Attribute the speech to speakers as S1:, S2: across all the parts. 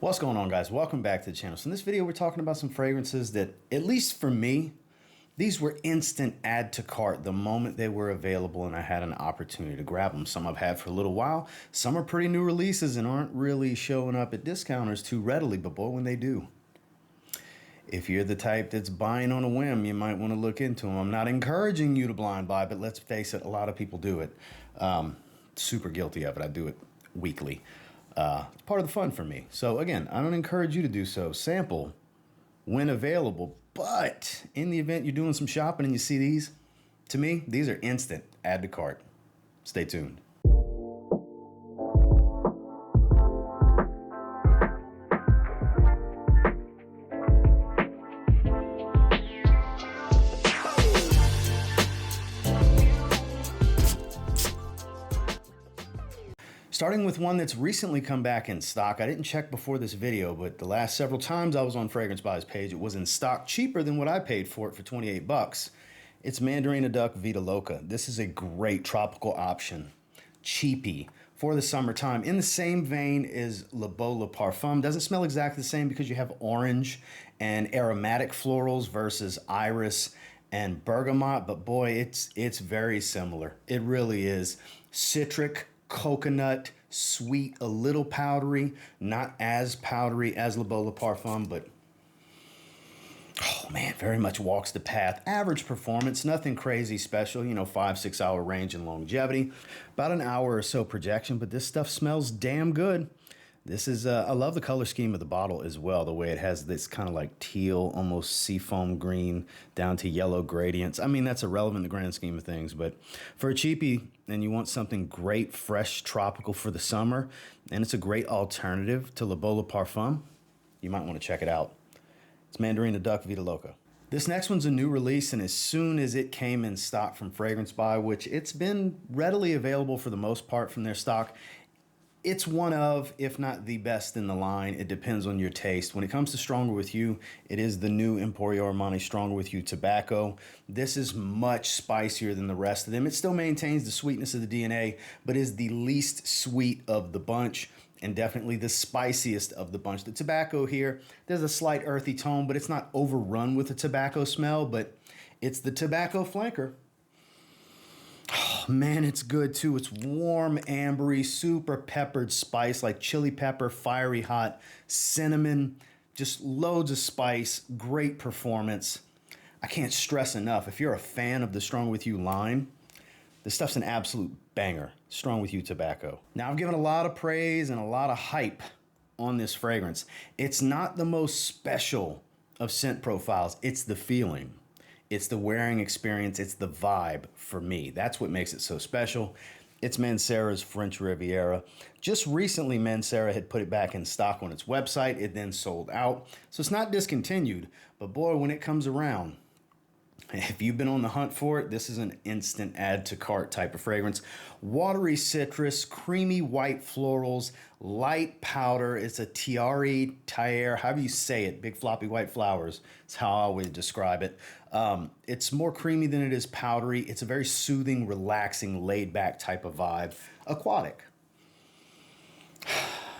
S1: What's going on, guys? Welcome back to the channel. So in this video, we're talking about some fragrances that, at least for me, these were instant add to cart the moment they were available and I had an opportunity to grab them. Some I've had for a little while. Some are pretty new releases and aren't really showing up at discounters too readily, but boy, when they do. If you're the type that's buying on a whim, you might want to look into them. I'm not encouraging you to blind buy, but let's face it, a lot of people do it. Super guilty of it. I do it weekly. It's part of the fun for me. So again, I don't encourage you to do so. Sample when available, but in the event you're doing some shopping and you see these, to me, these are instant add to cart. Stay tuned. Starting with one that's recently come back in stock. I didn't check before this video, but the last several times I was on Fragrance Buy's page, it was in stock cheaper than what I paid for it for 28 bucks. It's Mandarina Duck VCA Loca. This is a great tropical option, cheapy, for the summertime. In the same vein as Beau Parfum. Doesn't smell exactly the same because you have orange and aromatic florals versus iris and bergamot, but boy, it's very similar. It really is. Citric, coconut, sweet, a little powdery, not as powdery as Beau Parfum, but oh man, very much walks the path. Average performance, nothing crazy special, 5-6 hour range and longevity, about an hour or so projection, but this stuff smells damn good. This is, I love the color scheme of the bottle as well, the way it has this kind of like teal, almost seafoam green down to yellow gradients. I mean, that's irrelevant in the grand scheme of things, but for a cheapie and you want something great, fresh, tropical for the summer, and it's a great alternative to Beau Parfum, you might want to check it out. It's Mandarina Duck VCA Loca. This next one's a new release, and as soon as it came in stock from Fragrance Buy, which it's been readily available for the most part from their stock, it's one of, if not the best in the line. It depends on your taste. When it comes to Stronger With You, it is the new Emporio Armani Stronger With You tobacco. This is much spicier than the rest of them. It still maintains the sweetness of the DNA, but is the least sweet of the bunch and definitely the spiciest of the bunch. The tobacco here, there's a slight earthy tone, but it's not overrun with a tobacco smell, but it's the tobacco flanker. Oh, man, it's good too. It's warm, ambery, super peppered spice like chili pepper, fiery hot, cinnamon, just loads of spice, great performance. I can't stress enough, if you're a fan of the Strong With You line, this stuff's an absolute banger. Strong With You tobacco. Now, I've given a lot of praise and a lot of hype on this fragrance. It's not the most special of scent profiles. It's the feeling. It's the wearing experience. It's the vibe for me. That's what makes it so special. It's Mancera's French Riviera. Just recently, Mansera had put it back in stock on its website. It then sold out. So it's not discontinued, but boy, when it comes around, if you've been on the hunt for it, this is an instant add to cart type of fragrance. Watery citrus, creamy white florals, light powder. It's a tiare, however you say it, big floppy white flowers. That's how I always describe it. It's more creamy than it is powdery. It's a very soothing, relaxing, laid back type of vibe. Aquatic.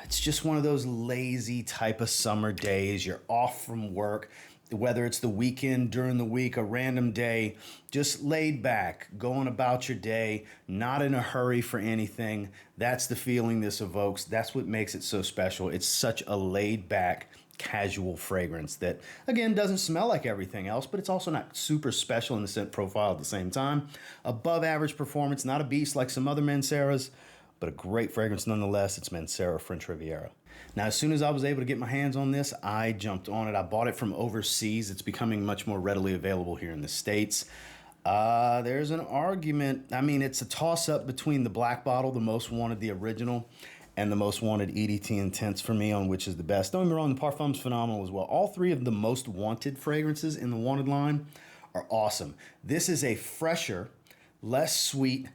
S1: It's just one of those lazy type of summer days. You're off from work. Whether it's the weekend, during the week, a random day, just laid back, going about your day, not in a hurry for anything. That's the feeling this evokes. That's what makes it so special. It's such a laid back, casual fragrance that, again, doesn't smell like everything else, but it's also not super special in the scent profile at the same time. Above average performance, not a beast like some other Manceras, but a great fragrance nonetheless. It's Mancera French Riviera. Now, as soon as I was able to get my hands on this, I jumped on it. I bought it from overseas. It's becoming much more readily available here in the States. There's an argument. I mean, it's a toss-up between the black bottle, the most wanted, the original, and the most wanted EDT Intense for me on which is the best. Don't get me wrong, the Parfum's phenomenal as well. All three of the most wanted fragrances in the wanted line are awesome. This is a fresher, less sweet,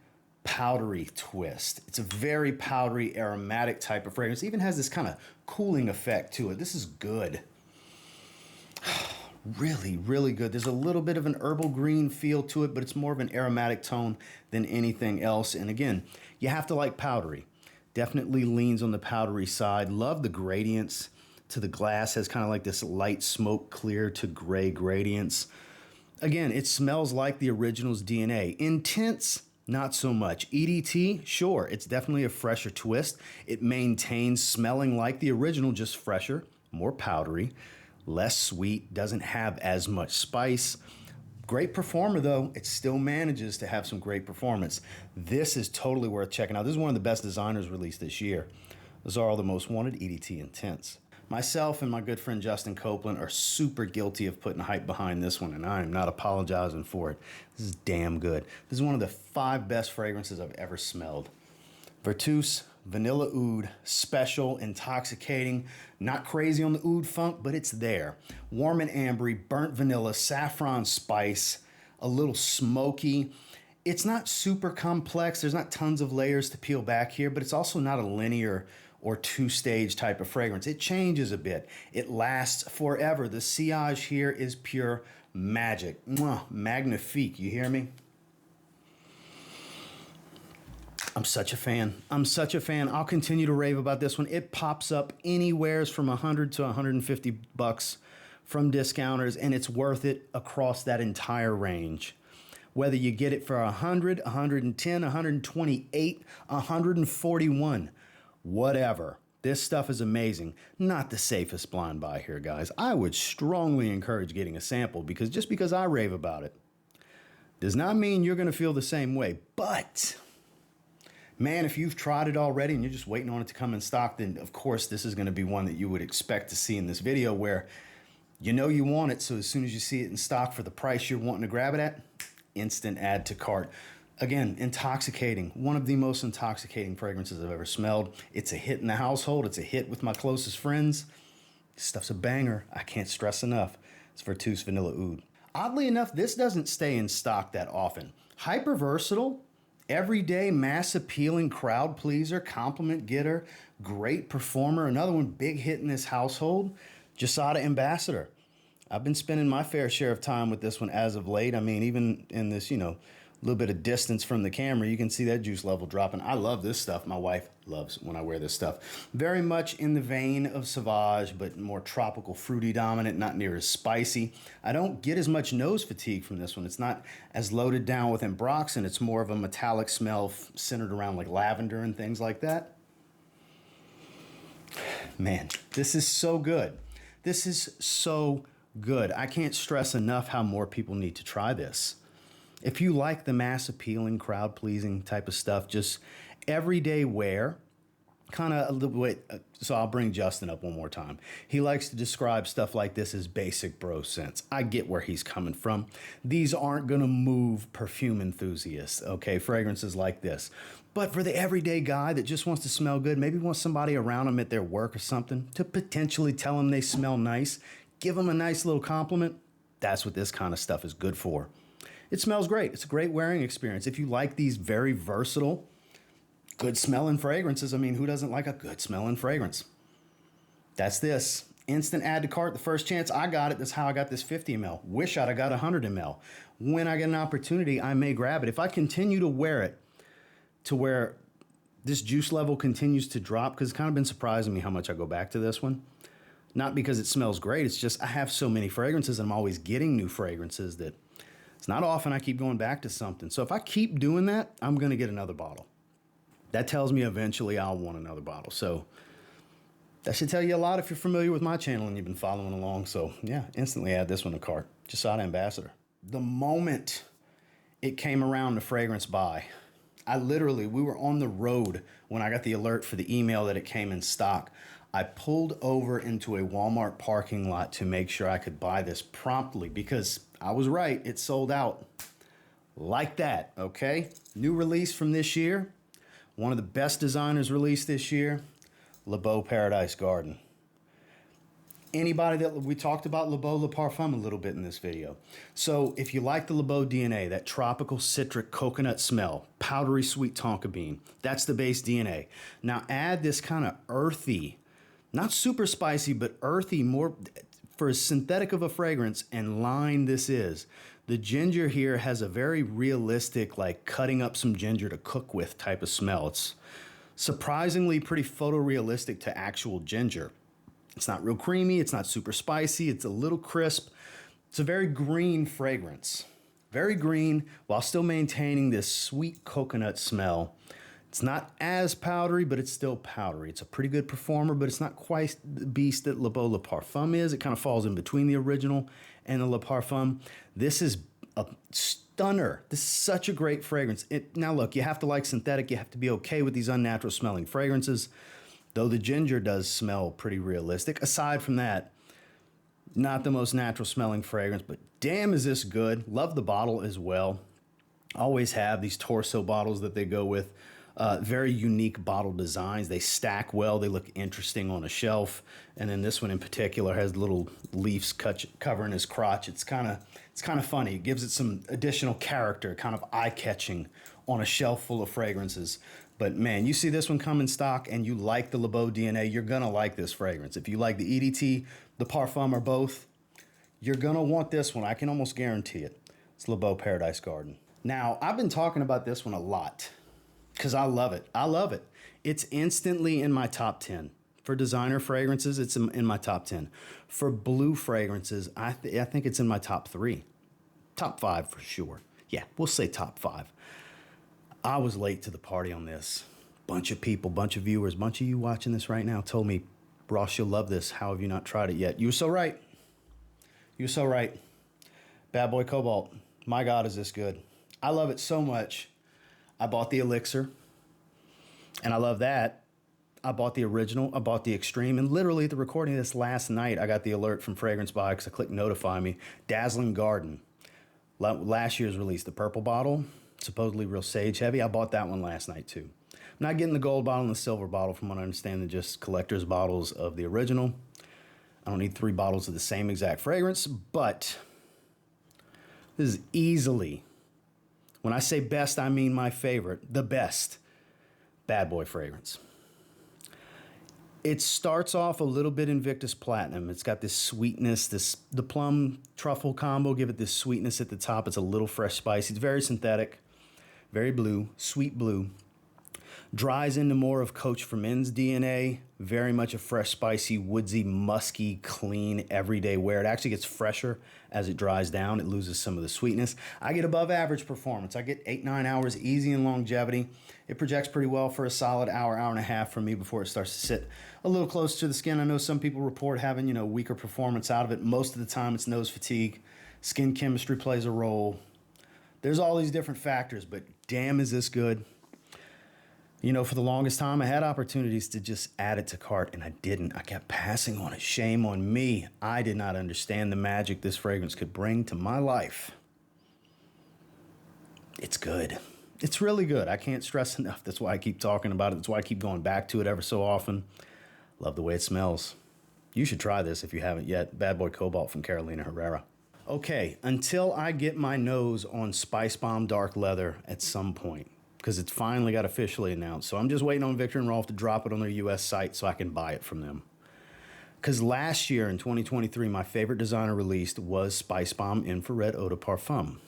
S1: powdery twist. It's a very powdery, aromatic type of fragrance. It even has this kind of cooling effect to it. This is good. Really, really good. There's a little bit of an herbal green feel to it, but it's more of an aromatic tone than anything else. And again, you have to like powdery. Definitely leans on the powdery side. Love the gradients. to the glass has kind of like this light smoke clear to gray gradients. Again, it smells like the original's DNA. Intense, not so much. EDT, sure, it's definitely a fresher twist. It maintains smelling like the original, just fresher, more powdery, less sweet, doesn't have as much spice. Great performer though, it still manages to have some great performance. This is totally worth checking out. This is one of the best designers released this year. Azzaro The Most Wanted EDT Intense. Myself and my good friend Justin Copeland are super guilty of putting hype behind this one, and I am not apologizing for it. This is damn good. This is one of the 5 best fragrances I've ever smelled. Vertus Vanilla Oud, special, intoxicating, not crazy on the oud funk, but it's there. Warm and ambery, burnt vanilla, saffron spice, a little smoky. It's not super complex. There's not tons of layers to peel back here, but it's also not a linear or 2-stage type of fragrance. It changes a bit. It lasts forever. The sillage here is pure magic. Mwah, magnifique, you hear me? I'm such a fan. I'm such a fan. I'll continue to rave about this one. It pops up anywheres from 100 to 150 bucks from discounters, and it's worth it across that entire range. Whether you get it for 100, 110, 128, 141, whatever. This stuff is amazing. Not the safest blind buy here, guys. I would strongly encourage getting a sample, because just because I rave about it does not mean you're going to feel the same way. But man, if you've tried it already and you're just waiting on it to come in stock, then of course this is going to be one that you would expect to see in this video, where you know you want it, so as soon as you see it in stock for the price you're wanting to grab it at, instant add to cart. Again, intoxicating. One of the most intoxicating fragrances I've ever smelled. It's a hit in the household. It's a hit with my closest friends. This stuff's a banger. I can't stress enough. It's Vertus Vanilla Oud. Oddly enough, this doesn't stay in stock that often. Hyper versatile, everyday, mass appealing, crowd pleaser, compliment getter, great performer. Another one, big hit in this household, Gisada Ambassador. I've been spending my fair share of time with this one as of late. I mean, even in this, little bit of distance from the camera, you can see that juice level dropping. I love this stuff. My wife loves when I wear this stuff. Very much in the vein of Sauvage, but more tropical, fruity dominant, not near as spicy. I don't get as much nose fatigue from this one. It's not as loaded down with ambroxan. It's more of a metallic smell centered around like lavender and things like that. Man, this is so good. This is so good. I can't stress enough how more people need to try this. If you like the mass appealing, crowd pleasing type of stuff, just everyday wear, kind of a little bit. So I'll bring Justin up one more time. He likes to describe stuff like this as basic bro sense. I get where he's coming from. These aren't going to move perfume enthusiasts, okay? Fragrances like this. But for the everyday guy that just wants to smell good, maybe wants somebody around him at their work or something to potentially tell them they smell nice, give them a nice little compliment, that's what this kind of stuff is good for. It smells great. It's a great wearing experience. If you like these very versatile, good smelling fragrances, I mean, who doesn't like a good smelling fragrance? That's this. Instant add to cart the first chance I got it. That's how I got this 50 ml. Wish I'd have got 100 ml. When I get an opportunity, I may grab it. If I continue to wear it to where this juice level continues to drop, because it's kind of been surprising me how much I go back to this one. Not because it smells great. It's just I have so many fragrances and I'm always getting new fragrances that it's not often I keep going back to something. So if I keep doing that, I'm going to get another bottle. That tells me eventually I'll want another bottle. So that should tell you a lot if you're familiar with my channel and you've been following along. So yeah, instantly add this one to cart. Gisada Ambassador. The moment it came around to fragrance buy, we were on the road when I got the alert for the email that it came in stock. I pulled over into a Walmart parking lot to make sure I could buy this promptly, because I was right, it sold out like that, okay? New release from this year, one of the best designers released this year, Lau Paradise Garden. Anybody that we talked about Lau Parfum a little bit in this video. So if you like the Lau DNA, that tropical citric coconut smell, powdery sweet tonka bean, that's the base DNA. Now add this kind of earthy, not super spicy, but earthy, more for as synthetic of a fragrance and line this is. The ginger here has a very realistic, like cutting up some ginger to cook with type of smell. It's surprisingly pretty photorealistic to actual ginger. It's not real creamy. It's not super spicy. It's a little crisp. It's a very green fragrance. Very green while still maintaining this sweet coconut smell. It's not as powdery, but it's still powdery. It's a pretty good performer, but it's not quite the beast that Le Beau Le Parfum is. It kind of falls in between the original and the Le Parfum. This is a stunner. This is such a great fragrance. Now look, you have to like synthetic. You have to be okay with these unnatural smelling fragrances, though the ginger does smell pretty realistic. Aside from that, not the most natural smelling fragrance, but damn is this good. Love the bottle as well. Always have these torso bottles that they go with. Very unique bottle designs. They stack well. They look interesting on a shelf. And then this one in particular has little leaves covering his crotch. It's kind of funny. It gives it some additional character, kind of eye-catching on a shelf full of fragrances. But man, you see this one come in stock and you like the Le Beau DNA, you're gonna like this fragrance. If you like the EDT, the Parfum, or both, you're gonna want this one. I can almost guarantee it. It's Le Beau Paradise Garden. Now, I've been talking about this one a lot because I love it. I love it. It's instantly in my top 10. For designer fragrances, it's in my top 10. For blue fragrances, I think it's in my top 3. Top 5 for sure. Yeah, we'll say top 5. I was late to the party on this. Bunch of people, bunch of viewers, bunch of you watching this right now told me, Ross, you'll love this. How have you not tried it yet? You were so right. You were so right. Bad Boy Cobalt. My God, is this good. I love it so much. I bought the Elixir, and I love that. I bought the original. I bought the Extreme, and literally at the recording of this last night, I got the alert from Fragrance Buy because I clicked Notify Me. Dazzling Garden. Last year's release, the purple bottle. Supposedly real sage heavy. I bought that one last night too. I'm not getting the gold bottle and the silver bottle from what I understand. They're just collector's bottles of the original. I don't need 3 bottles of the same exact fragrance, but this is easily, when I say best, I mean my favorite, the best Bad Boy fragrance. It starts off a little bit Invictus Platinum. It's got this sweetness, the plum truffle combo, give it this sweetness at the top. It's a little fresh spicy. It's very synthetic. Very blue, sweet blue. Dries into more of Coach for Men's DNA. Very much a fresh, spicy, woodsy, musky, clean, everyday wear. It actually gets fresher as it dries down. It loses some of the sweetness. I get above average performance. I get 8-9 hours easy in longevity. It projects pretty well for a solid hour, hour and a half for me before it starts to sit a little close to the skin. I know some people report having, weaker performance out of it. Most of the time it's nose fatigue. Skin chemistry plays a role. There's all these different factors, but damn is this good. For the longest time, I had opportunities to just add it to cart, and I didn't. I kept passing on it. Shame on me. I did not understand the magic this fragrance could bring to my life. It's good. It's really good. I can't stress enough. That's why I keep talking about it. That's why I keep going back to it ever so often. Love the way it smells. You should try this if you haven't yet. Bad Boy Cobalt from Carolina Herrera. Okay, until I get my nose on Spice Bomb Dark Leather at some point, because it's finally got officially announced. So I'm just waiting on Victor and Rolf to drop it on their US site so I can buy it from them. Because last year in 2023, my favorite designer released was Spice Bomb Infrared Eau de Parfum.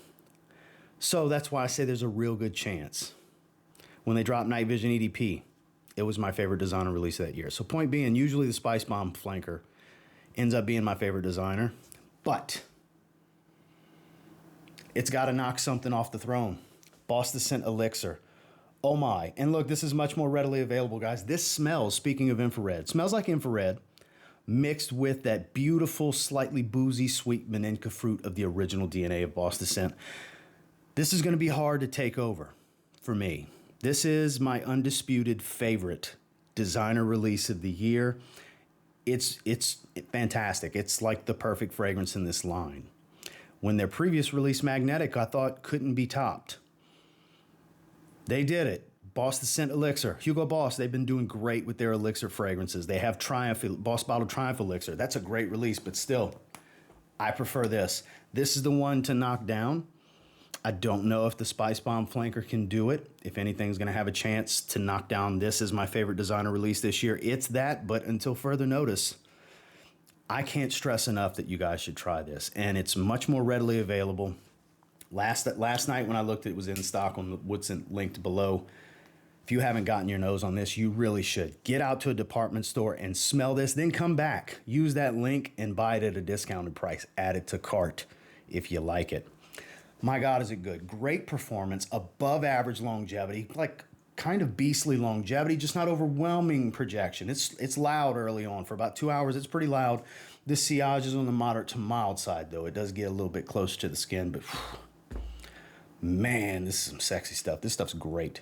S1: So that's why I say there's a real good chance. When they dropped Night Vision EDP, it was my favorite designer release that year. So point being, usually the Spice Bomb flanker ends up being my favorite designer. But it's got to knock something off the throne. Boss the Scent Elixir. Oh my. And look, this is much more readily available, guys. This smells, speaking of infrared, smells like infrared mixed with that beautiful, slightly boozy, sweet Meninka fruit of the original DNA of Boss the Scent. This is going to be hard to take over for me. This is my undisputed favorite designer release of the year. It's fantastic. It's like the perfect fragrance in this line. When their previous release, Magnetic, I thought couldn't be topped. They did it. Boss the Scent Elixir. Hugo Boss, they've been doing great with their Elixir fragrances. They have Boss Bottle Triumph Elixir. That's a great release, but still, I prefer this. This is the one to knock down. I don't know if the Spice Bomb flanker can do it. If anything's going to have a chance to knock down this as my favorite designer release this year, it's that. But until further notice, I can't stress enough that you guys should try this. And it's much more readily available. Last night when I looked, it was in stock on what's linked below. If you haven't gotten your nose on this, you really should. Get out to a department store and smell this, then come back. Use that link and buy it at a discounted price. Add it to cart if you like it. My God, is it good. Great performance, above average longevity, like kind of beastly longevity, just not overwhelming projection. It's loud early on. For about 2 hours, it's pretty loud. This sillage is on the moderate to mild side, though. It does get a little bit closer to the skin, but man, this is some sexy stuff. This stuff's great.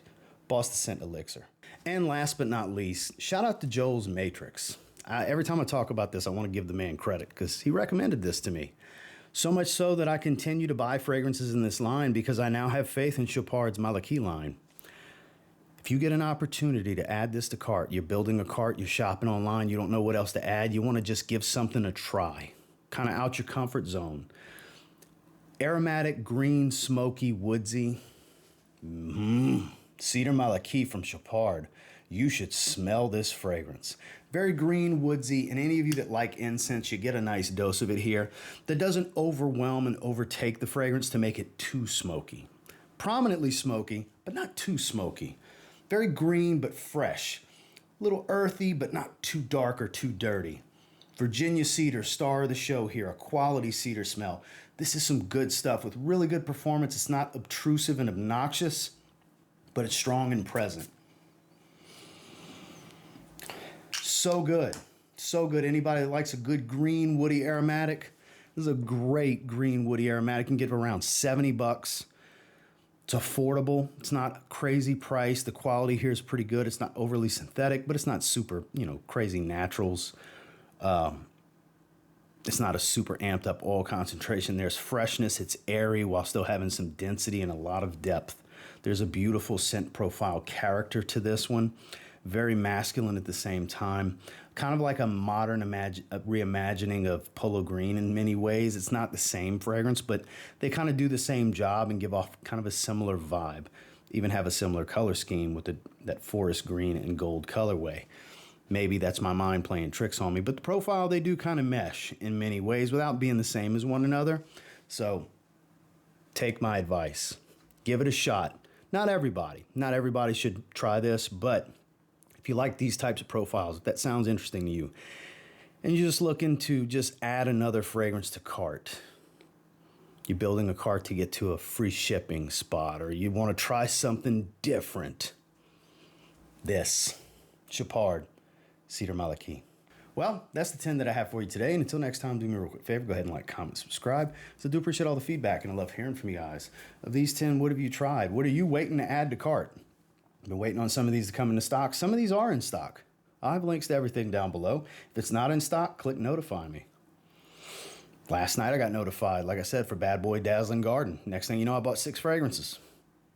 S1: Boss the Scent Elixir. And last but not least, shout out to Joel's Matrix. Every time I talk about this, I want to give the man credit because he recommended this to me. So much so that I continue to buy fragrances in this line because I now have faith in Chopard's Malaki line. If you get an opportunity to add this to cart, you're building a cart, you're shopping online, you don't know what else to add, you want to just give something a try, kind of out your comfort zone. Aromatic, green, smoky, woodsy. Cedar Malaki from Chopard. You should smell this fragrance. Very green, woodsy, and any of you that like incense, you get a nice dose of it here that doesn't overwhelm and overtake the fragrance to make it too smoky. Prominently smoky, but not too smoky. Very green, but fresh. A little earthy, but not too dark or too dirty. Virginia cedar, star of the show here, a quality cedar smell. This is some good stuff with really good performance. It's not obtrusive and obnoxious, but it's strong and present. So good. So good. Anybody that likes a good green woody aromatic, this is a great green woody aromatic. You can get it around 70 bucks. It's affordable. It's not crazy price. The quality here is pretty good. It's not overly synthetic, but it's not super, crazy naturals. It's not a super amped up oil concentration. There's freshness. It's airy while still having some density and a lot of depth. There's a beautiful scent profile character to this one. Very masculine at the same time. Kind of like a modern reimagining of Polo Green in many ways. It's not the same fragrance, but they kind of do the same job and give off kind of a similar vibe. Even have a similar color scheme with that forest green and gold colorway. Maybe that's my mind playing tricks on me, but the profile, they do kind of mesh in many ways without being the same as one another. So take my advice. Give it a shot. Not everybody should try this, but if you like these types of profiles, if that sounds interesting to you, and you're just looking to just add another fragrance to cart, you're building a cart to get to a free shipping spot, or you want to try something different, this, Chopard, Cedar Malaki. Well, that's the 10 that I have for you today. And until next time, do me a real quick favor. Go ahead and like, comment, subscribe. So I do appreciate all the feedback, and I love hearing from you guys. Of these 10, what have you tried? What are you waiting to add to cart? I've been waiting on some of these to come into stock. Some of these are in stock. I have links to everything down below. If it's not in stock, click notify me. Last night I got notified, like I said, for Bad Boy Dazzling Garden. Next thing you know, I bought 6 fragrances.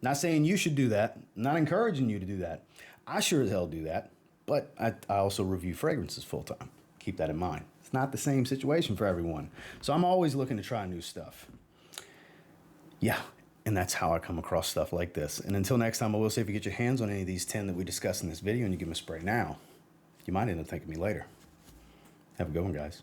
S1: Not saying you should do that. I'm not encouraging you to do that. I sure as hell do that. But I also review fragrances full time. Keep that in mind. It's not the same situation for everyone. So I'm always looking to try new stuff. Yeah, and that's how I come across stuff like this. And until next time, I will say if you get your hands on any of these 10 that we discussed in this video and you give them a spray now, you might end up thanking me later. Have a good one, guys.